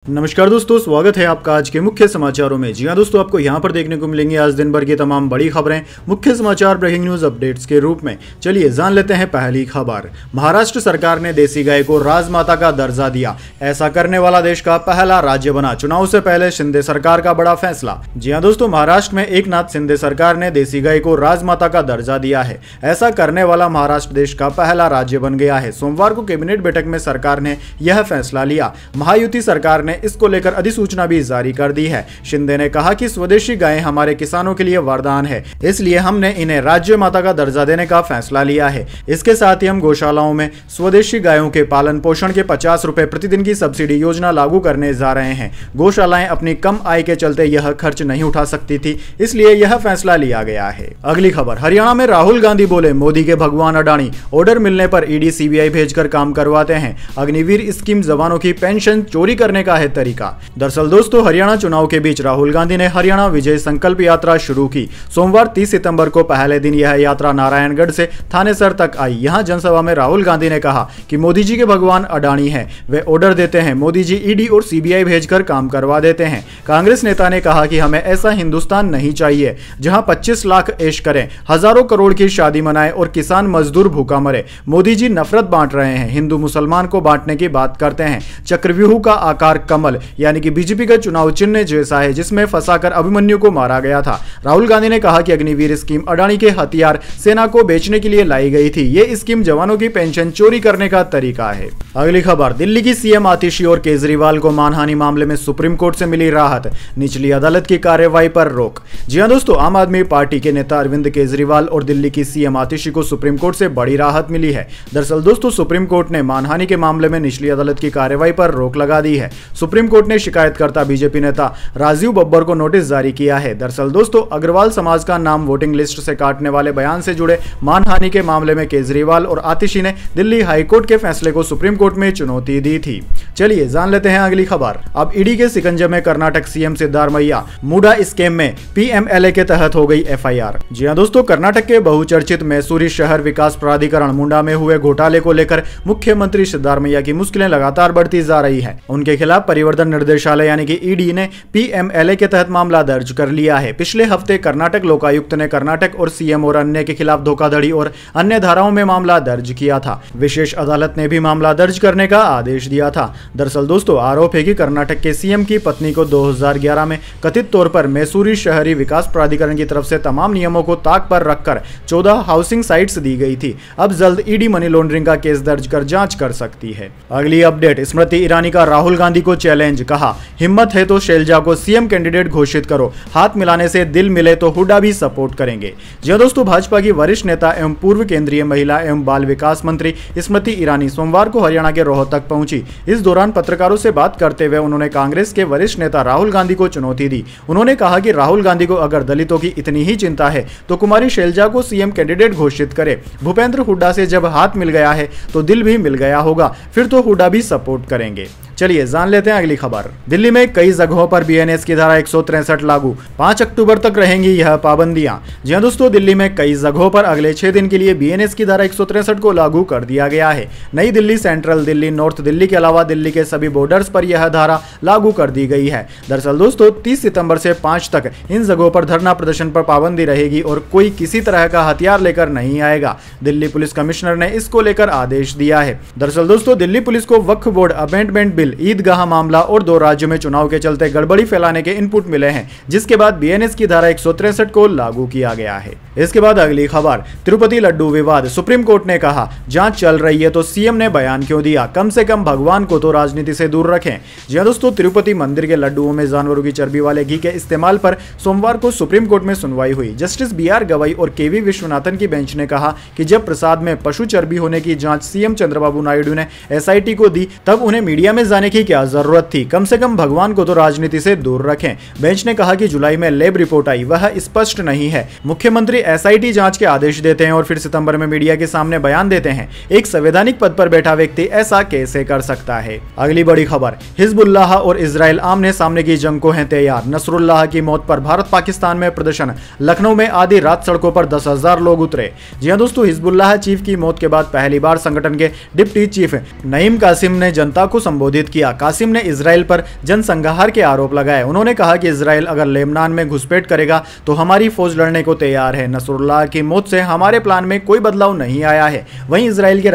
नमस्कार दोस्तों, स्वागत है आपका आज के मुख्य समाचारों में। जी हां दोस्तों, आपको यहां पर देखने को मिलेंगे आज दिन भर की तमाम बड़ी खबरें मुख्य समाचार ब्रेकिंग न्यूज अपडेट्स के रूप में। चलिए जान लेते हैं पहली खबर। महाराष्ट्र सरकार ने देसी गाय को राजमाता का दर्जा दिया, ऐसा करने वाला देश का पहला राज्य बना। चुनाव से पहले शिंदे सरकार का बड़ा फैसला। जी हां दोस्तों, महाराष्ट्र में एकनाथ शिंदे सरकार ने देसी गाय को राजमाता का दर्जा दिया है। ऐसा करने वाला महाराष्ट्र देश का पहला राज्य बन गया है। सोमवार को कैबिनेट बैठक में सरकार ने यह फैसला लिया। महायुति सरकार ने इसको लेकर अधिसूचना भी जारी कर दी है। शिंदे ने कहा कि स्वदेशी गायें हमारे किसानों के लिए वरदान है, इसलिए हमने इन्हें राज्य माता का दर्जा देने का फैसला लिया है। इसके साथ ही हम गौशालाओं में स्वदेशी गायों के पालन पोषण के 50 रुपए प्रतिदिन की सब्सिडी योजना लागू करने जा रहे हैं। गौशालाएं अपनी कम आय के चलते यह खर्च नहीं उठा सकती थी, इसलिए यह फैसला लिया गया है। अगली खबर, हरियाणा में राहुल गांधी बोले मोदी के भगवान अडानी, ऑर्डर मिलने पर ईडी सीबीआई भेजकर काम करवाते हैं। अग्निवीर स्कीम जवानों की पेंशन चोरी करने का है तरीका। दरअसल दोस्तों, हरियाणा चुनाव के बीच राहुल गांधी ने हरियाणा विजय संकल्प यात्रा शुरू की। सोमवार 30 सितंबर को पहले दिन यह यात्रा नारायणगढ़ से थानेसर तक आई। यहां जनसभा में राहुल गांधी ने कहा कि मोदी जी के भगवान अडानी हैं, वे ऑर्डर देते हैं, मोदी जी ईडी और सीबीआई भेजकर काम करवा देते हैं। कांग्रेस नेता ने कहा कि हमें ऐसा हिंदुस्तान नहीं चाहिए जहां 25 लाख ऐश करें, हजारों करोड़ की शादी मनाएं और किसान मजदूर भूखा मरे। मोदी जी नफरत बांट रहे हैं, हिंदू मुसलमान को बांटने की बात करते हैं। चक्रव्यूह का आकार कमल यानी कि बीजेपी का चुनाव चिन्ह जैसा है, जिसमें फंसाकर अभिमन्यु को मारा गया था। राहुल गांधी ने कहा कि अग्निवीर स्कीम अडानी के हथियार सेना को बेचने के लिए लाई गई थी। ये स्कीम जवानों की पेंशन चोरी करने का तरीका है। अगली खबर, दिल्ली की सीएम आतिशी और केजरीवाल को मानहानि मामले में सुप्रीम कोर्ट से मिली राहत, निचली अदालत की कार्रवाई पर रोक। जी हां दोस्तों, आम आदमी पार्टी के नेता अरविंद केजरीवाल और दिल्ली की सीएम आतिशी को सुप्रीम कोर्ट से बड़ी राहत मिली है। दरअसल दोस्तों, सुप्रीम कोर्ट ने मानहानि के मामले में निचली अदालत की कार्रवाई पर रोक लगा दी है। सुप्रीम कोर्ट ने शिकायतकर्ता बीजेपी नेता राजीव बब्बर को नोटिस जारी किया है। दरअसल दोस्तों, अग्रवाल समाज का नाम वोटिंग लिस्ट से काटने वाले बयान से जुड़े मानहानि के मामले में केजरीवाल और आतिशी ने दिल्ली हाईकोर्ट के फैसले को सुप्रीम कोर्ट में चुनौती दी थी। चलिए जान लेते हैं अगली खबर। अब ईडी के शिकंजे में कर्नाटक सीएम सिद्धारमैया, मुडा स्कैम में पीएमएलए के तहत हो गई एफआईआर। जी हां दोस्तों, कर्नाटक के बहुचर्चित मैसूरी शहर विकास प्राधिकरण मुंडा में हुए घोटाले को लेकर मुख्यमंत्री सिद्धारमैया की मुश्किलें लगातार बढ़ती जा रही है। उनके खिलाफ परिवर्तन निर्देशालय यानी कि ईडी ने पीएमएलए के तहत मामला दर्ज कर लिया है। पिछले हफ्ते कर्नाटक लोकायुक्त ने कर्नाटक और सीएम और अन्य के खिलाफ धोखाधड़ी और अन्य धाराओं में मामला दर्ज किया था। विशेष अदालत ने भी मामला दर्ज करने का आदेश दिया था। दरअसल दोस्तों, आरोप है कि कर्नाटक के सीएम की पत्नी को 2011 में कथित तौर पर मैसूरी शहरी विकास प्राधिकरण की तरफ से तमाम नियमों को ताक पर रखकर 14 हाउसिंग साइट्स दी गई थी। अब जल्द ईडी मनी लॉन्ड्रिंग का केस दर्ज कर जांच कर सकती है। अगली अपडेट, स्मृति ईरानी का राहुल गांधी को चैलेंज, कहा हिम्मत है तो शैलजा को सीएम कैंडिडेट घोषित करो, हाथ मिलाने से दिल मिले तो हुड्डा भी सपोर्ट करेंगे। जी दोस्तों, भाजपा की वरिष्ठ नेता एवं पूर्व केंद्रीय महिला एवं बाल विकास मंत्री स्मृति ईरानी सोमवार को हरियाणा के रोहतक पहुंची। इस दौरान पत्रकारों से बात करते हुए उन्होंने कांग्रेस के वरिष्ठ नेता राहुल गांधी को चुनौती दी। उन्होंने कहा कि राहुल गांधी को अगर दलितों की इतनी ही चिंता है तो कुमारी शैलजा को सीएम कैंडिडेट घोषित करे। भूपेंद्र हुड्डा से जब हाथ मिल गया है तो दिल भी मिल गया होगा, फिर तो हुड्डा भी सपोर्ट करेंगे। चलिए जान लेते हैं अगली खबर। दिल्ली में कई जगहों पर बीएनएस की धारा 163 लागू, 5 अक्टूबर तक रहेंगी यह पाबंदियां। जी हां दोस्तों, दिल्ली में कई जगहों पर अगले 6 दिन के लिए बीएनएस की धारा 163 को लागू कर दिया गया है। नई दिल्ली, सेंट्रल दिल्ली, नॉर्थ दिल्ली के अलावा दिल्ली के सभी बॉर्डर्स पर यह धारा लागू कर दी गई है। दरअसल दोस्तों, 30 सितंबर से 5 तक इन जगहों पर धरना प्रदर्शन पर पाबंदी रहेगी और कोई किसी तरह का हथियार लेकर नहीं आएगा। दिल्ली पुलिस कमिश्नर ने इसको लेकर आदेश दिया है। दरअसल दोस्तों, दिल्ली पुलिस को वक्फ बोर्ड अमेंडमेंट बिल, ईदगाह मामला और 2 राज्यों में चुनाव के चलते गड़बड़ी फैलाने के इनपुट मिले हैं, जिसके बाद बीएनएस की धारा 163 को लागू किया गया है। इसके बाद अगली खबर, तिरुपति लड्डू विवाद, सुप्रीम कोर्ट ने कहा जांच चल रही है तो सीएम ने बयान क्यों दिया, कम से कम भगवान को तो राजनीति से दूर रखें। जी हां दोस्तों, तिरुपति मंदिर के लड्डुओं में जानवरों की चर्बी वाले घी के इस्तेमाल पर सोमवार को सुप्रीम कोर्ट में सुनवाई हुई। जस्टिस बीआर गवई और केवी विश्वनाथन की बेंच ने कहा कि जब प्रसाद में पशु चर्बी होने की जांच सीएम चंद्रबाबू नायडू ने एसआईटी को दी, तब उन्हें मीडिया में जाने की क्या जरूरत थी, कम से कम भगवान को तो राजनीति से दूर रखें। बेंच ने कहा कि जुलाई में लैब रिपोर्ट आई, वह स्पष्ट नहीं है। मुख्यमंत्री एसआईटी जांच के आदेश देते हैं और फिर सितंबर में मीडिया के सामने बयान देते हैं। एक संवैधानिक पद पर बैठा व्यक्ति ऐसा कैसे कर सकता है। अगली बड़ी खबर, हिजबुल्लाह और इजराइल आमने सामने की जंग को हैं तैयार। नसरुल्लाह की मौत पर भारत पाकिस्तान में प्रदर्शन, लखनऊ में आधी रात सड़कों पर 10,000 लोग उतरे। जी हां दोस्तों, हिजबुल्लाह चीफ की मौत के बाद पहली बार संगठन के डिप्टी चीफ नईम कासिम ने जनता को संबोधित किया। कासिम ने इजराइल पर जनसंहार के आरोप लगाए। उन्होंने कहा कि इजराइल अगर लेबनान में घुसपैठ करेगा तो हमारी फौज लड़ने को तैयार है। नसरुल्लाह की मौत से हमारे प्लान में कोई बदलाव नहीं आया है। वहीं इजराइल के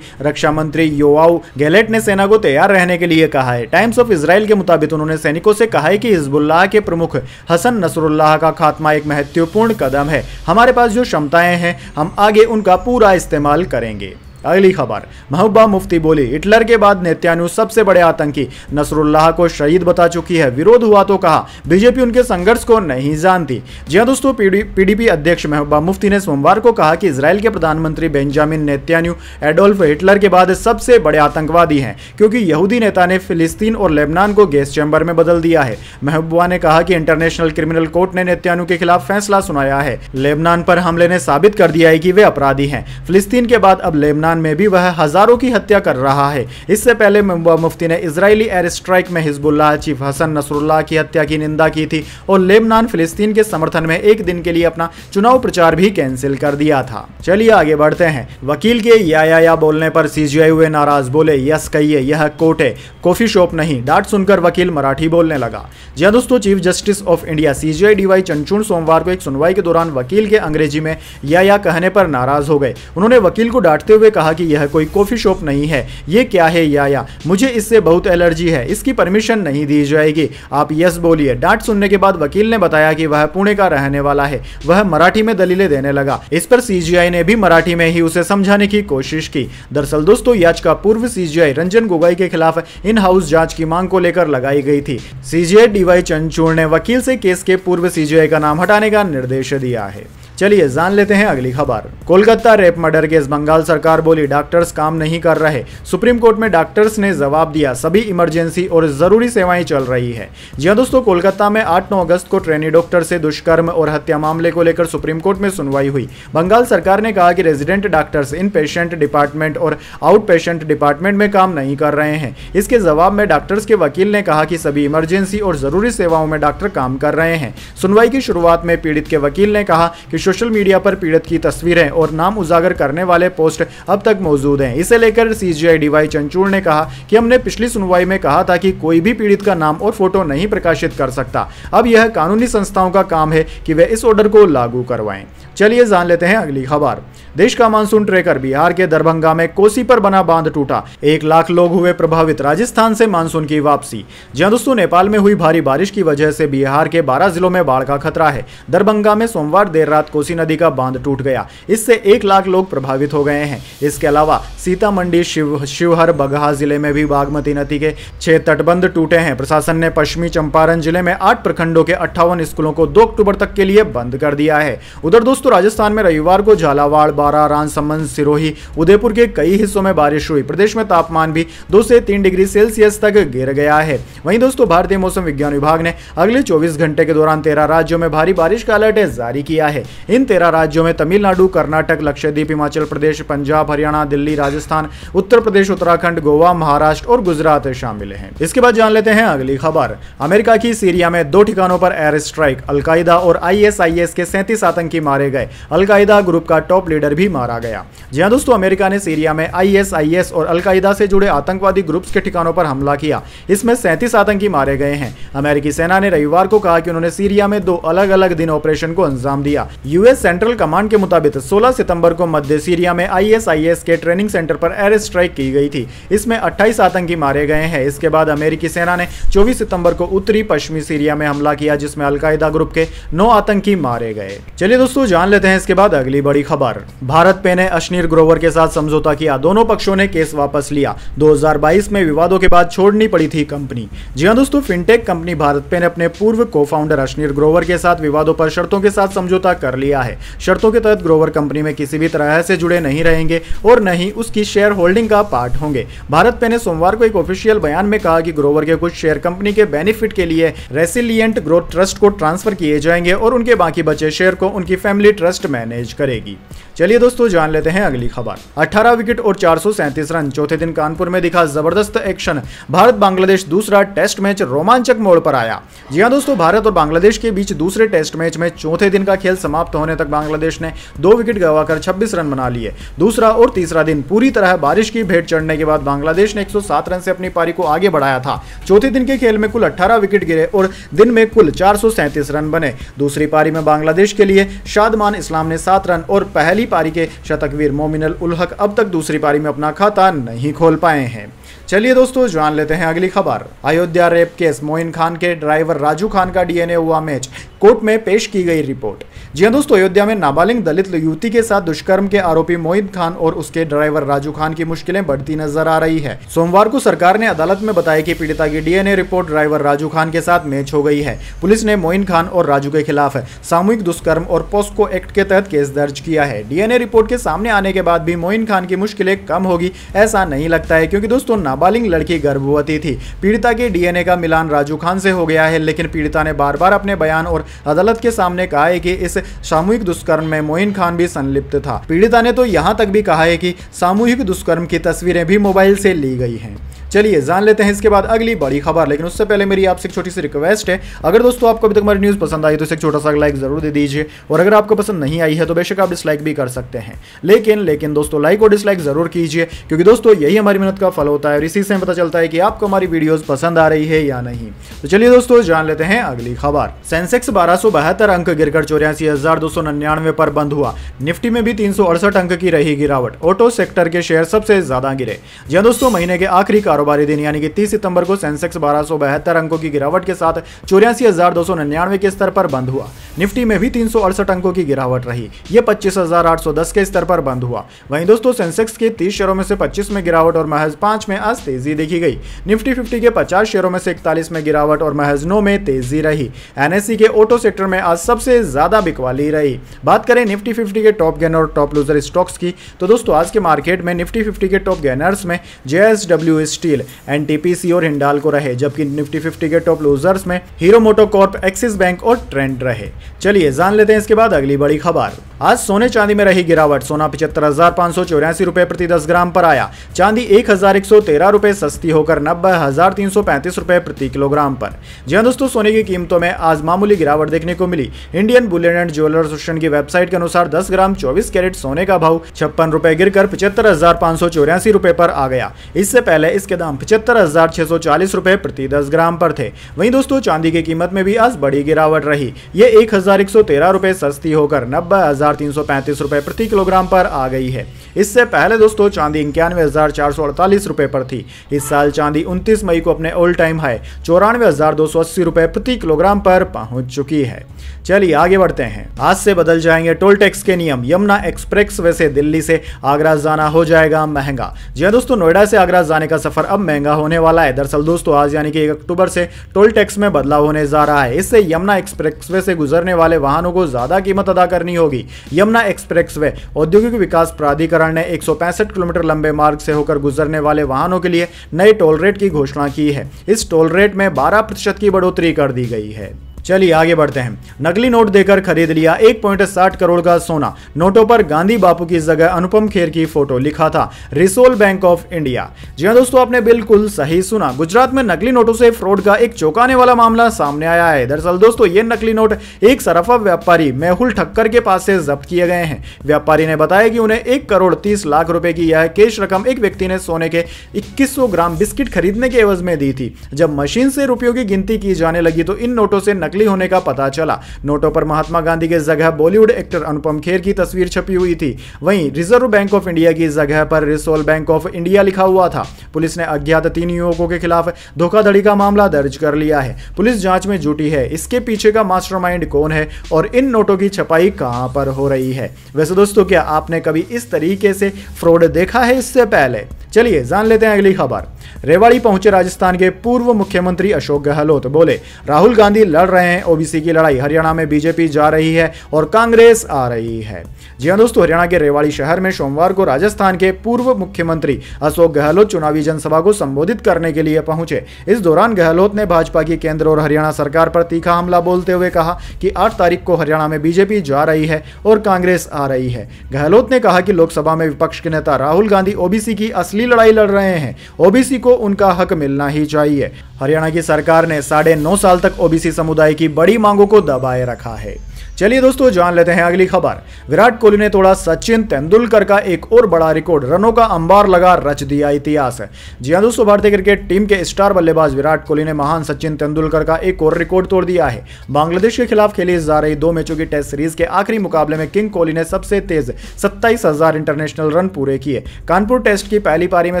रक्षा मंत्री योआव गैलेट ने सेना को तैयार रहने के लिए कहा है। टाइम्स ऑफ इजराइल के मुताबिक उन्होंने सैनिकों से कहा है कि हिजबुल्लाह के प्रमुख हसन नसरुल्लाह का खात्मा एक महत्वपूर्ण कदम है। हमारे पास जो क्षमताएं हैं हम आगे उनका पूरा इस्तेमाल करेंगे। अगली खबर, महबूबा मुफ्ती बोली हिटलर के बाद नेतन्याहू सबसे बड़े आतंकी। नसरुल्लाह को शहीद बता चुकी है। विरोध हुआ तो कहा बीजेपी उनके संघर्ष को नहीं जानती। जी हां दोस्तों, पीडीपी अध्यक्ष महबूबा मुफ्ती ने सोमवार को कहा कि इजराइल के प्रधानमंत्री बेंजामिन नेतन्याहू एडोल्फ हिटलर के बाद सबसे बड़े आतंकवादी हैं, क्योंकि यहूदी नेता ने फिलिस्तीन और लेबनान को गैस चैम्बर में बदल दिया है। महबूबा ने कहा कि इंटरनेशनल क्रिमिनल कोर्ट ने नेतन्याहू के खिलाफ फैसला सुनाया है। लेबनान पर हमले ने साबित कर दिया है कि वे अपराधी हैं। फिलिस्तीन के बाद अब लेबनान में भी वह हजारों की हत्या कर रहा है। इससे पहले महबूबा मुफ्ती ने इजरायली एयर स्ट्राइक में हिजबुल्लाह चीफ हसन नसरुल्लाह की हत्या की निंदा की थी और लेबनान फिलिस्तीन के समर्थन में एक दिन के लिए अपना चुनाव प्रचार भी कैंसिल कर दिया था। चलिए आगे बढ़ते हैं। वकील के या बोलने पर सीजीआई हुए नाराज, बोले यस कहिए, यह कोर्ट है, कॉफी शॉप नहीं। डांट सुनकर वकील मराठी बोलने लगा। जी दोस्तों, chief justice of India CGI D Y Chandrachud सोमवार को एक सुनवाई के दौरान वकील के अंग्रेजी में या कहने पर नाराज हो गए। उन्होंने वकील को डांटते हुए कहा कि यह कोई कॉफी शॉप नहीं है, ये क्या है या मुझे इससे बहुत एलर्जी है, इसकी परमिशन नहीं दी जाएगी, आप यस बोलिए। डांट सुनने के बाद वकील ने बताया कि वह पुणे का रहने वाला है। वह मराठी में दलीलें देने लगा। इस पर सीजीआई ने भी मराठी में ही उसे समझाने की कोशिश की। दरअसल दोस्तों, याचिका पूर्व सीजीआई रंजन गोगोई के खिलाफ इन हाउस जांच की मांग को लेकर लगाई गई थी। सीजीआई डीवाई चंद्रचूड़ ने वकील से केस के पूर्व सीजीआई का नाम हटाने का निर्देश दिया है। चलिए जान लेते हैं अगली खबर। Kolkata rape murder case, Bengal सरकार बोली डॉक्टर्स काम नहीं कर रहे। सुप्रीम कोर्ट में डॉक्टर्स ने जवाब दिया, सभी इमरजेंसी और जरूरी सेवाएं चल रही है। जी हां दोस्तों, कोलकाता में 8-9 अगस्त को ट्रेनी डॉक्टर से दुष्कर्म और हत्या मामले को लेकर सुप्रीम कोर्ट में सुनवाई हुई। बंगाल सरकार ने कहा कि रेजिडेंट डॉक्टर्स इन पेशेंट डिपार्टमेंट और आउट पेशेंट डिपार्टमेंट में काम नहीं कर रहे हैं। इसके जवाब में डॉक्टर्स के वकील ने कहा कि सभी इमरजेंसी और जरूरी सेवाओं में डॉक्टर काम कर रहे हैं। सुनवाई की शुरुआत में पीड़ित के वकील ने कहा कि सोशल मीडिया पर पीड़ित की तस्वीरें और नाम उजागर करने वाले पोस्ट अब तक मौजूद हैं। इसे लेकर सीजीआई डीवाई चंद्रचूड़ ने कहा कि हमने पिछली सुनवाई में कहा था कि कोई भी पीड़ित का नाम और फोटो नहीं प्रकाशित कर सकता। अब यह कानूनी संस्थाओं का काम है कि वे इस ऑर्डर को लागू करवाएं। चलिए जान लेते हैं अगली खबर। देश का मानसून ट्रेकर, बिहार के दरभंगा में कोसी पर बना बांध टूटा, 1 लाख लोग हुए प्रभावित। राजस्थान से मानसून की वापसी। जी हां दोस्तों, नेपाल में हुई भारी बारिश की वजह से बिहार के 12 जिलों में बाढ़ का खतरा है। दरभंगा में सोमवार देर रात कोसी नदी का बांध टूट गया। इससे 1 लाख लोग प्रभावित हो गए हैं। इसके अलावा सीतामढ़ी, शिवहर, बगहा जिले में भी बागमती नदी के 6 तटबंध टूटे हैं। प्रशासन ने पश्चिमी चंपारण जिले में 8 प्रखंडों के 58 स्कूलों को 2 अक्टूबर तक के लिए बंद कर दिया है। उधर दोस्तों, राजस्थान में रविवार को झालावाड़, बारां, राजसमंद, सिरोही, उदयपुर के कई हिस्सों में बारिश हुई। प्रदेश में तापमान भी 2 से 3 डिग्री सेल्सियस तक गिर गया है। वहीं दोस्तों, भारतीय मौसम विज्ञान विभाग ने अगले 24 घंटे के दौरान 13 राज्यों में भारी बारिश का अलर्ट जारी किया है। इन 13 राज्यों में तमिलनाडु, कर्नाटक, लक्षद्वीप, हिमाचल प्रदेश, पंजाब, हरियाणा, दिल्ली, राजस्थान, उत्तर प्रदेश, उत्तराखंड, गोवा, महाराष्ट्र और गुजरात शामिल हैं। इसके बाद जान लेते हैं अगली खबर। अमेरिका की सीरिया में 2 ठिकानों पर एयर स्ट्राइक, अलकायदा और आईएसआईएस के 37 आतंकी मारे गए। अलकायदा ग्रुप का टॉप लीडर भी मारा गया। जी हां दोस्तों, अमेरिका ने सीरिया में आईएसआईएस और अलकायदा से जुड़े आतंकवादी ग्रुप्स के ठिकानों पर हमला किया। इसमें 37 आतंकी मारे गए हैं। अमेरिकी सेना ने रविवार को कहा कि उन्होंने सीरिया में 2 अलग-अलग दिन ऑपरेशन को अंजाम दिया। यूएस सेंट्रल कमांड के मुताबिक 16 सितंबर को मध्य सीरिया में आईएसआईएस के ट्रेनिंग सेंटर पर एयर स्ट्राइक की गई थी। इसमें 28 आतंकी मारे गए हैं। इसके बाद अमेरिकी सेना ने 24 सितंबर को उत्तरी पश्चिमी सीरिया में हमला किया, जिसमें अलकायदा ग्रुप के 9 आतंकी मारे गए। चलिए दोस्तों, जान लेते हैं इसके बाद अगली बड़ी खबर। भारत पे ने अश्नीर ग्रोवर के साथ समझौता किया, दोनों पक्षों ने केस वापस लिया। 2022 में विवादों के बाद छोड़नी पड़ी थी कंपनी। जी हां दोस्तों, फिनटेक कंपनी भारत पे ने अपने पूर्व को फाउंडर अश्नीर ग्रोवर के साथ विवादों पर शर्तों के साथ समझौता कर लिया है। शर्तों के तहत ग्रोवर कंपनी में किसी भी तरह से जुड़े नहीं रहेंगे और न ही उसकी शेयर होल्डिंग का पार्ट होंगे। भारत पे ने सोमवार को एक ऑफिशियल बयान में कहा कि ग्रोवर के कुछ शेयर कंपनी के बेनिफिट के लिए रेसिलिएंट ग्रोथ ट्रस्ट को ट्रांसफर किए जाएंगे और उनके बाकी बचे शेयर को उनकी फैमिली ट्रस्ट मैनेज करेगी। चलिए दोस्तों जान लेते हैं अगली खबर। 18 विकेट और 437 रन, चौथे दिन कानपुर में दिखा जबरदस्त एक्शन। भारत बांग्लादेश दूसरा टेस्ट मैच रोमांचक मोड़ पर आया। जी हां दोस्तों, भारत और बांग्लादेश के बीच दूसरे टेस्ट मैच में चौथे दिन का खेल समाप्त होने तक बांग्लादेश ने 2 विकेट गंवाकर 26 रन बना लिए। दूसरा और तीसरा दिन पूरी तरह बारिश की भेंट चढ़ने के बाद बांग्लादेश ने 107 रन से अपनी पारी को आगे बढ़ाया था। चौथे दिन के खेल में कुल 18 विकेट गिरे और दिन में कुल 437 रन बने। दूसरी पारी में बांग्लादेश के लिए शादमान इस्लाम ने 7 रन और पहली पारी के शतकवीर मोमिनुल उल हक अब तक दूसरी पारी में अपना खाता नहीं खोल पाए हैं। चलिए दोस्तों जान लेते हैं अगली खबर। अयोध्या रेप केस, मोइन खान के ड्राइवर राजू खान का डीएनए हुआ मैच, कोर्ट में पेश की गई रिपोर्ट। जी हां दोस्तों, अयोध्या में नाबालिग दलित युवती के साथ दुष्कर्म के आरोपी मोइन खान और उसके ड्राइवर राजू खान की मुश्किलें बढ़ती नजर आ रही है। सोमवार को सरकार ने अदालत में बताया कि पीड़िता की DNA report driver Raju Khan के साथ मैच हो गई है। पुलिस ने मोइन खान और राजू के खिलाफ सामूहिक दुष्कर्म और पोस्को एक्ट के तहत केस दर्ज किया है। डीएनए रिपोर्ट के सामने आने के बाद भी मोइन खान की मुश्किलें कम होगी ऐसा नहीं लगता है, क्योंकि दोस्तों नाबालिग लड़की गर्भवती थी। पीड़िता के डीएनए का मिलान राजू खान से हो गया है, लेकिन पीड़िता ने बार बार अपने बयान और अदालत के सामने कहा है कि इस सामूहिक दुष्कर्म में मोइन खान भी संलिप्त था। पीड़िता ने तो यहां तक भी कहा है कि सामूहिक दुष्कर्म की तस्वीरें भी मोबाइल से ली गई हैं। चलिए जान लेते हैं इसके बाद अगली बड़ी खबर, लेकिन उससे पहले मेरी आपसे एक छोटी सी रिक्वेस्ट है। अगर दोस्तों आपको अभी तक हमारी न्यूज़ पसंद आई तो इसे एक छोटा सा लाइक जरूर दे दीजिए, और अगर आपको पसंद नहीं आई है तो बेशक आप डिसलाइक भी कर सकते हैं, लेकिन दोस्तों लाइक और डिसलाइक जरूर कीजिए, क्योंकि दोस्तों यही हमारी मेहनत का फल होता है और इसी से पता चलता है कि आपको हमारी वीडियोस पसंद आ रही है या नहीं। तो चलिए दोस्तों जान लेते हैं अगली खबर। सेंसेक्स 1272 अंक गिरकर 84,299 पर बंद हुआ। निफ्टी में भी 368 अंक की रही गिरावट। ऑटो सेक्टर के शेयर सबसे ज्यादा गिरे। जी दोस्तों, महीने के आखिरी कारोबारी दिन यानी कि 30 सितंबर को सेंसेक्स 1272 अंकों की गिरावट के साथ 84,299 के स्तर पर बंद हुआ। निफ्टी में भी 368 अंकों की गिरावट रही। यह 25,810 के स्तर पर बंद हुआ। वहीं दोस्तों सेंसेक्स के 30 शेयरों में से 25 में गिरावट और महज 5 में आज तेजी देखी गई। निफ्टी 50 के 50 शेयरों में से 41 में गिरावट और महज 9 में तेजी रही। एनएसई के ऑटो सेक्टर में आज सबसे ज्यादा बिकवाली रही। बात करें निफ्टी 50 के टॉप गेनर और टॉप लूजर स्टॉक्स की, तो दोस्तों आज के मार्केट में निफ्टी 50 के टॉप गेनर्स में जेएसडब्ल्यू स्टील, एनटीपीसी और हिंडाल्को रहे, जबकि निफ्टी 50 के टॉप लूजर्स में हीरो मोटोकॉर्प, एक्सिस बैंक और ट्रेंड रहे। चलिए जान लेते हैं इसके बाद अगली बड़ी खबर। आज सोने चांदी में रही गिरावट। सोना 75,584 रुपए प्रति 10 ग्राम पर आया। चांदी 1,113 रुपए सस्ती होकर 90,335 रुपए प्रति किलोग्राम पर। जी हां दोस्तों, सोने की कीमतों में आज मामूली गिरावट देखने को मिली। Indian bullion and jewellers association की वेबसाइट के अनुसार 10 ग्राम 24 कैरेट सोने का भाव 56 रुपए गिरकर 75,584 रुपए पर आ गया। इससे पहले इसके दाम 75,640 रुपए प्रति 10 ग्राम पर थे। वहीं दोस्तों चांदी की कीमत में भी आज बड़ी गिरावट रही। ये 1,113 रुपए सस्ती होकर 90,335 रुपए प्रति किलोग्राम पर आ गई है। इससे पहले दोस्तों चांदी 91,448 रुपए पर थी। इस साल चांदी 29 मई को अपने ऑल टाइम हाई 94,280 रुपए प्रति किलोग्राम पर पहुंच चुकी है। चलिए आगे बढ़ते हैं। आज से बदल जाएंगे टोल टैक्स के नियम। यमुना एक्सप्रेसवे से दिल्ली से आगरा जाना हो जाएगा महंगा। जी हां दोस्तों, नोएडा से आगरा जाने का सफर अब महंगा होने वाला है। दरअसल दोस्तों आज यानी कि 1 अक्टूबर से टोल टैक्स में बदलाव होने जा रहा है। इससे यमुना एक्सप्रेसवे से गुजरने वाले वाहनों को ज्यादा कीमत अदा करनी होगी। यमुना एक्सप्रेसवे औद्योगिक विकास प्राधिकरण ने 165 किलोमीटर लंबे मार्ग से होकर गुजरने वाले वाहनों के लिए नए टोल रेट की घोषणा की है। इस टोल रेट में 12% की बढ़ोतरी कर दी गई है। चलिए आगे बढ़ते हैं। नकली नोट देकर खरीद लिया 1.60 करोड़ का सोना। नोटों पर गांधी बापू की जगह अनुपम खेर की फोटो, लिखा था रिजर्व बैंक ऑफ इंडिया। जी हां दोस्तों, आपने बिल्कुल सही सुना। गुजरात में नकली नोटों से फ्रॉड का एक चौंकाने वाला मामला सामने आया है। दरअसल दोस्तों ये नकली नोट एक सराफा व्यापारी मेहुल ठक्कर के पास से जब्त किए गए हैं। व्यापारी ने बताया कि उन्हें 1 करोड़ 30 लाख रुपए की यह कैश रकम एक व्यक्ति ने सोने के 2100 ग्राम बिस्किट खरीदने के एवज में दी थी। जब मशीन से रुपयों की गिनती की जाने लगी तो इन नोटों से नकली होने का पता चला। नोटों पर महात्मा गांधी के जगह बॉलीवुड एक्टर अनुपम खेर की तस्वीर छपी हुई थी। वहीं रिजर्व बैंक ऑफ इंडिया की जगह पर रिजर्व बैंक ऑफ इंडिया लिखा हुआ था। पुलिस ने अज्ञात 3 युवकों के खिलाफ धोखाधड़ी का मामला दर्ज कर लिया है। पुलिस जांच में जुटी है। इसके पीछे का मास्टरमाइंड कौन है और इन नोटों की छपाई कहां पर हो रही है। वैसे दोस्तों क्या आपने कभी इस तरीके से फ्रॉड देखा है इससे पहले? चलिए जान लेते हैं अगली खबर। रेवाड़ी पहुंचे राजस्थान के पूर्व मुख्यमंत्री अशोक गहलोत, बोले राहुल गांधी लड़ रहे हैं ओबीसी की लड़ाई, हरियाणा में बीजेपी जा रही है और कांग्रेस आ रही है। जी हां दोस्तों, हरियाणा के रेवाड़ी शहर में सोमवार को राजस्थान के पूर्व मुख्यमंत्री अशोक गहलोत चुनावी जनसभा को संबोधित करने के लिए पहुंचे। इस दौरान गहलोत ने भाजपा की केंद्र और हरियाणा सरकार पर तीखा हमला बोलते हुए कहा कि 8 तारीख को हरियाणा में बीजेपी जा रही है और कांग्रेस आ रही है। गहलोत ने कहा कि लोकसभा में विपक्ष के नेता राहुल गांधी ओबीसी की असली लड़ाई लड़ रहे हैं, ओबीसी को उनका हक मिलना ही चाहिए। हरियाणा की सरकार ने 9.5 साल तक ओबीसी समुदाय की बड़ी मांगों को दबाए रखा है। चलिए दोस्तों, जान लेते हैं अगली खबर। विराट कोहली ने तोड़ा सचिन तेंदुलकर का एक और बड़ा रिकॉर्ड, रनों का अंबार लगा रच दिया इतिहास। जी हां दोस्तों, भारतीय क्रिकेट टीम के स्टार बल्लेबाज विराट कोहली ने महान सचिन तेंदुलकर का एक और रिकॉर्ड तोड़ दिया है। बांग्लादेश के खिलाफ खेली जा रही 2 मैचों की टेस्ट सीरीज के आखिरी मुकाबले में किंग कोहली ने सबसे तेज 27,000 इंटरनेशनल रन पूरे किए। कानपुर टेस्ट की पहली पारी में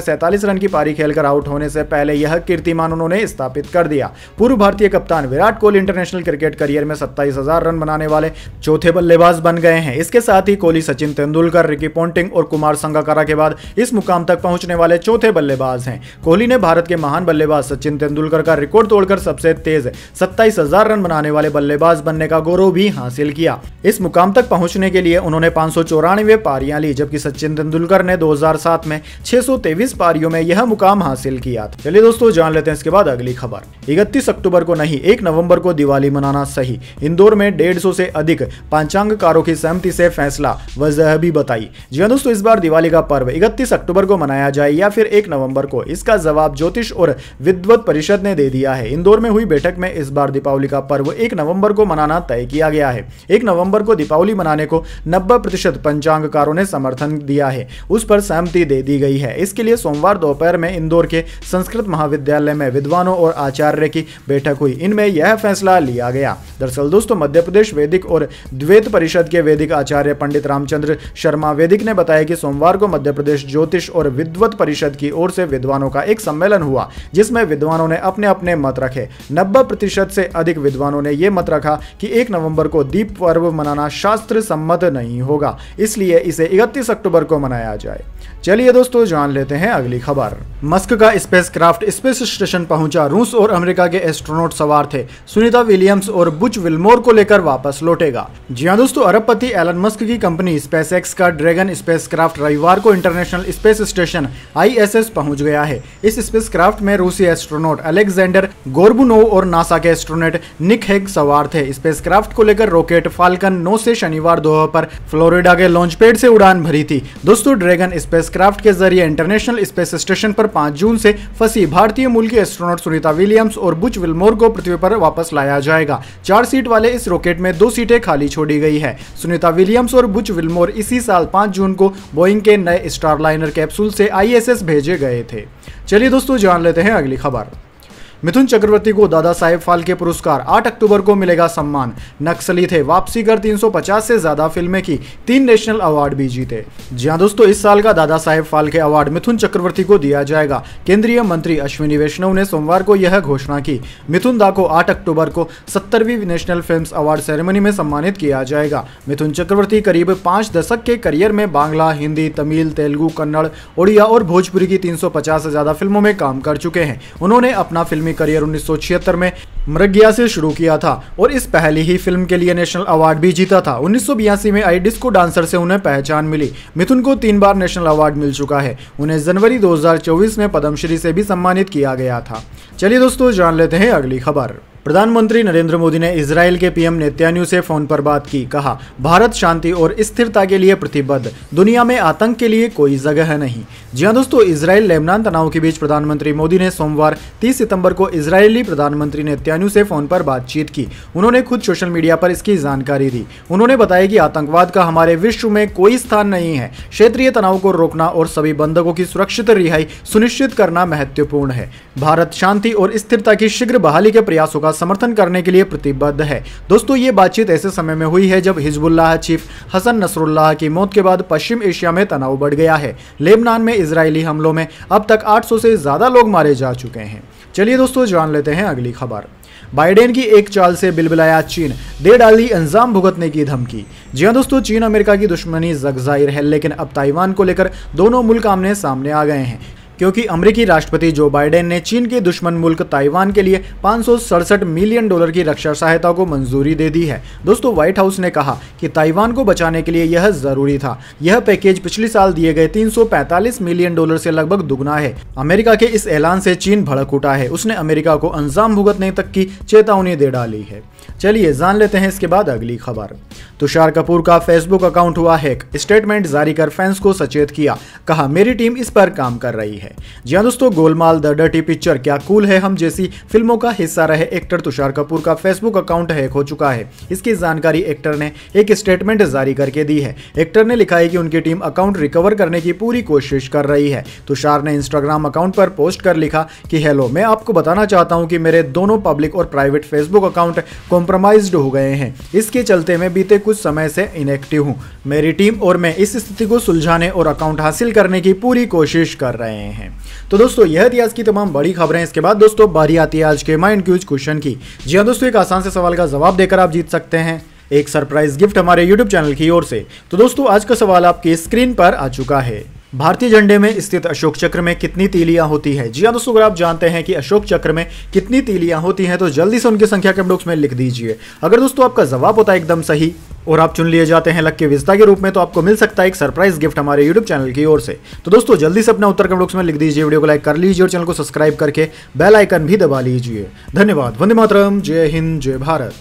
47 रन की पारी खेलकर आउट होने से पहले यह कीर्तिमान उन्होंने स्थापित कर दिया। पूर्व भारतीय कप्तान Virat Kohli international cricket career में 27,000 रन बनाने वाले चौथे बल्लेबाज बन गए हैं। इसके साथ ही कोहली सचिन तेंदुलकर, रिकी पोंटिंग और कुमार संगकारा के बाद इस मुकाम तक पहुंचने वाले चौथे बल्लेबाज हैं। कोहली ने भारत के महान बल्लेबाज सचिन तेंदुलकर का रिकॉर्ड तोड़कर सबसे तेज 27,000 रन बनाने वाले बल्लेबाज बनने का गौरव भी हासिल किया। इस मुकाम तक पहुंचने के लिए उन्होंने 594 पारियां ली, जबकि सचिन तेंदुलकर ने 2007 में 623 पारियों में यह मुकाम हासिल किया था। चलिए दोस्तों, जान लेते हैं इसके बाद अगली खबर। 31 अक्टूबर को नहीं, 1 नवंबर को दिवाली मनाना सही। इंदौर में 150 से अधिक पांचांगकारों की सहमति से फैसला, वजह भी बताई। जी हां दोस्तों, इस बार दिवाली का पर्व 31 अक्टूबर को मनाया जाए या फिर 1 नवंबर को, इसका जवाब ज्योतिष और विद्वत परिषद ने दे दिया है। इंदौर में हुई बैठक में इस बार दीपावली का पर्व 1 नवंबर को मनाना तय किया गया है। 1 नवंबर को दीपावली मनाने को 90% पंचांगकारों ने समर्थन दिया है, उस पर सहमति दे दी गई है। इसके लिए सोमवार दोपहर में इंदौर के संस्कृत महाविद्यालय में विद्वानों और आचार्य की बैठक हुई। इनमें यह फैसला लिया गया। दरअसल दोस्तों, मध्य प्रदेश वैदिक और द्वैत परिषद के वैदिक आचार्य पंडित रामचंद्र शर्मा वैदिक ने बताया कि सोमवार को मध्य प्रदेश ज्योतिष और विद्वत परिषद की ओर से विद्वानों का एक सम्मेलन हुआ, जिसमें विद्वानों ने अपने अपने मत रखे। 90% से अधिक विद्वानों ने यह मत रखा कि 1 नवंबर को दीप पर्व मनाना शास्त्र सम्मत नहीं होगा, इसलिए इसे 31 अक्टूबर को मनाया जाए। चलिए दोस्तों, जान लेते हैं अगली खबर। मस्क का स्पेसक्राफ्ट स्पेस स्टेशन पहुंचा, रूस और अमेरिका के एस्ट्रोनॉट सवार थे। सुनीता विलियम्स और बुच विल्मोर को लेकर वापस लौटेगा। जी हां दोस्तों, अरबपति एलन मस्क की कंपनी स्पेसएक्स का ड्रैगन स्पेसक्राफ्ट रविवार को इंटरनेशनल स्पेस स्टेशन ISS पहुंच गया है। इस स्पेसक्राफ्ट में रूसी एस्ट्रोनॉट अलेक्जेंडर गोर्बुनोव और नासा के एस्ट्रोनॉट निक हेग सवार थे। स्पेसक्राफ्ट को लेकर रॉकेट फाल्कन 9 से शनिवार दोपहर पर फ्लोरिडा के लॉन्च पैड से उड़ान भरी थी। दोस्तों, ड्रैगन स्पेसक्राफ्ट के जरिए इंटरनेशनल स्पेस स्टेशन पर 5 जून से फंसी भारतीय मूल की एस्ट्रोनॉट सुनीता विलियम्स और बुच विल्मोर को पृथ्वी पर वापस लाया जाएगा। 4 सीट वाले इस रॉकेट में 2 सीटें खाली छोड़ी गई है। सुनीता विलियम्स और बुच विल्मोर इसी साल 5 जून को बोइंग के नए स्टारलाइनर कैप्सूल से ISS भेजे गए थे। चलिए दोस्तों, जान लेते हैं अगली खबर। मिथुन चक्रवर्ती को दादा साहेब फाल्के पुरस्कार, 8 अक्टूबर को मिलेगा सम्मान। नक्सली थे, वापसी कर 350 से ज्यादा फिल्में की, 3 नेशनल अवार्ड भी जीते। जी हां दोस्तों, इस साल का दादा साहेब फाल्के अवार्ड मिथुन चक्रवर्ती को दिया जाएगा। केंद्रीय मंत्री अश्विनी वैष्णव ने सोमवार को यह घोषणा की। मिथुन दा को 8 अक्टूबर को 70वीं नेशनल फिल्म्स अवार्ड सेरेमनी में सम्मानित किया जाएगा। मिथुन चक्रवर्ती करीब 5 दशक के करियर में बांग्ला, हिंदी, तमिल, तेलुगु, कन्नड़, ओडिया और भोजपुरी की 350 से ज्यादा फिल्मों में काम कर चुके हैं। उन्होंने अपना फिल्मी करियर 1976 में मृग्या से शुरू किया था और इस पहली ही फिल्म के लिए नेशनल अवार्ड भी जीता था। 1982 में आई डिस्को डांसर से उन्हें पहचान मिली। मिथुन को 3 बार नेशनल अवार्ड मिल चुका है। उन्हें जनवरी 2024 में पद्मश्री से भी सम्मानित किया गया था। चलिए दोस्तों, जान लेते हैं अगली खबर। प्रधानमंत्री नरेंद्र मोदी ने इजराइल के पीएम नेतन्याहू से फोन पर बात की। कहा, भारत शांति और स्थिरता के लिए प्रतिबद्ध, दुनिया में आतंक के लिए कोई जगह नहीं। जी हां दोस्तों, इजराइल लेबनान तनाव के बीच प्रधानमंत्री मोदी ने सोमवार 30 सितंबर को इजरायली प्रधानमंत्री नेतन्याहू से फोन पर बातचीत की। उन्होंने खुद सोशल मीडिया पर इसकी जानकारी दी। उन्होंने बताया कि आतंकवाद का हमारे विश्व में कोई स्थान नहीं है। क्षेत्रीय तनाव को रोकना और सभी बंधकों की सुरक्षित रिहाई सुनिश्चित करना महत्वपूर्ण है। भारत शांति और स्थिरता की शीघ्र बहाली के प्रयासों का समर्थन करने के लिए प्रतिबद्ध है। दोस्तों, ये बातचीत ऐसे समय में हुई है जब हिजबुल्लाह चीफ हसन नसरुल्लाह की मौत के बाद पश्चिम एशिया में तनाव बढ़ गया है। लेबनान में इजरायली हमलों में अब तक 800 से ज्यादा लोग मारे जा चुके हैं। चलिए दोस्तों, जान लेते हैं अगली खबर। बाइडेन की एक चाल से बिलबिलाया चीन, दे डाली अंजाम भुगतने की धमकी। जी हां दोस्तों, चीन अमेरिका की दुश्मनी जग जाहिर है, लेकिन अब ताइवान को लेकर दोनों मुल्क आमने सामने आ गए हैं। क्योंकि अमेरिकी राष्ट्रपति जो बाइडेन ने चीन के दुश्मन मुल्क ताइवान के लिए 567 मिलियन डॉलर की रक्षा सहायता को मंजूरी दे दी है। दोस्तों, व्हाइट हाउस ने कहा कि ताइवान को बचाने के लिए यह जरूरी था। यह पैकेज पिछले साल दिए गए 345 मिलियन डॉलर से लगभग दुगना है। अमेरिका के इस ऐलान से चीन भड़क उठा है। उसने अमेरिका को अंजाम भुगतने तक की चेतावनी दे डाली है। चलिए जान लेते हैं इसके बाद अगली खबर। तुषार कपूर का फेसबुक अकाउंट हुआ हैक। स्टेटमेंट जारी कर फैंस को सचेत किया। कहा, मेरी टीम इस पर काम कर रही है। जी हां दोस्तों, गोलमाल द डर्टी पिक्चर क्या कूल है हम जैसी फिल्मों का हिस्सा रहे एक्टर तुषार कपूर का फेसबुक अकाउंट हैक हो चुका है। इसकी जानकारी एक्टर ने एक स्टेटमेंट जारी करके दी है। एक्टर ने लिखा है कि उनकी टीम अकाउंट रिकवर करने की पूरी कोशिश कर रही है। तुषार ने इंस्टाग्राम अकाउंट पर पोस्ट कर लिखा कि हेलो, मैं आपको बताना चाहता हूं कि मेरे दोनों पब्लिक और प्राइवेट फेसबुक अकाउंट कॉम्प्रोमाइज्ड हो गए हैं। इसके चलते मैं बीते कुछ समय से इनएक्टिव हूं। मेरी टीम और मैं इस स्थिति को सुलझाने और अकाउंट हासिल करने की पूरी कोशिश कर रहे हैं। तो दोस्तों, यह थी आज की तमाम बड़ी खबरें। इसके बाद दोस्तों बारी आती है आज के माइंड क्यूज क्वेश्चन की। जी हां दोस्तों, एक आसान से सवाल का जवाब देकर आप जीत सकते हैं एक सरप्राइज गिफ्ट हमारे यूट्यूब चैनल की ओर से। तो दोस्तों, आज का सवाल आपकी स्क्रीन पर आ चुका है। भारतीय झंडे में स्थित अशोक चक्र में कितनी तीलियां होती है? जी हां दोस्तों, अगर आप जानते हैं कि अशोक चक्र में कितनी तीलियां होती हैं तो जल्दी से उनकी संख्या कमेंट बॉक्स में लिख दीजिए। अगर दोस्तों आपका जवाब होता है एकदम सही और आप चुन लिए जाते हैं लकी विजेता के रूप में, तो आपको मिल सकता है एक सरप्राइज गिफ्ट हमारे यूट्यूब चैनल की ओर से। तो दोस्तों जल्दी से अपना उत्तर कमेंट बॉक्स में लिख दीजिए, वीडियो को लाइक कर लीजिए और चैनल को सब्सक्राइब करके बेल आइकन भी दबा लीजिए। धन्यवाद। वंदे मातरम। जय हिंद, जय भारत।